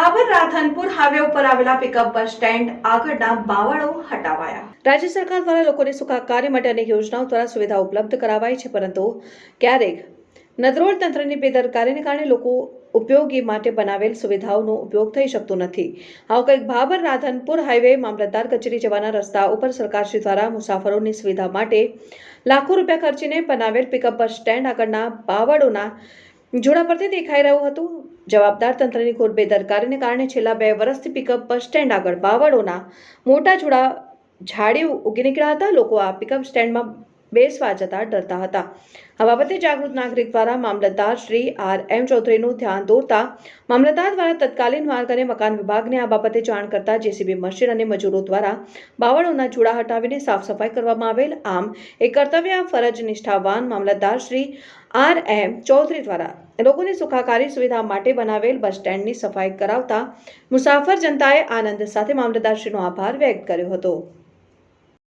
Bhabhar Radhanpur highway ઉપર આવેલા pickup bus stand આગળના બાવળો હટાવાયા। રાજ્ય સરકાર દ્વારા લોકોની સુખાકારી માટે અનેક યોજનાઓ દ્વારા સુવિધા ઉપલબ્ધ કરાવાઈ છે, પરંતુ ક્યારેક નદરોળ તંત્રની બેદરકારીને કારણે લોકો ઉપયોગી માટે બનાવેલ સુવિધાઓનો ઉપયોગ થઈ શકતો નથી। આવું કંઈક ભાભર રાધનપુર હાઈવે મામલતદાર કચેરી જવાના રસ્તા ઉપર સરકારશ્રી દ્વારા મુસાફરોની સુવિધા માટે લાખો રૂપિયા ખર્ચીને બનાવેલ પિકઅપ બસ સ્ટેન્ડ આગળના બાવળોના જોડા પરથી દેખાઈ રહ્યું હતું। જવાબદાર તંત્રની ઘોર બેદરકારીને કારણે છેલ્લા 2 વર્ષથી પિકઅપ બસ સ્ટેન્ડ આગળ બાવળોના મોટા જોડા ઝાડી ઉગી નીકળ્યા હતા। લોકો આ પિકઅપ સ્ટેન્ડમાં બેસવા જતા ડરતા હતા। આ બાબતે જાગૃત નાગરિક દ્વારા મામલતદાર શ્રી R.M. ચૌધરીનું ધ્યાન દોરતા મામલતદાર દ્વારા તત્કાલીન માર્ગ અને મકાન વિભાગને આ બાબતે જાણ કરતા જેસીબી મશીન અને મજૂરો દ્વારા બાવળોના જોડા હટાવીને સાફ સફાઈ કરવામાં આવેલ। આમ એક કર્તવ્ય ફરજ નિષ્ઠાવાન મામલતદાર શ્રી R.M. ચૌધરી દ્વારા લોકોની સુખાકારી સુવિધા માટે બનાવેલ બસ સ્ટેન્ડની સફાઈ કરાવતા મુસાફર જનતાએ આનંદ સાથે મામલતદારશ્રીનો આભાર વ્યક્ત કર્યો હતો।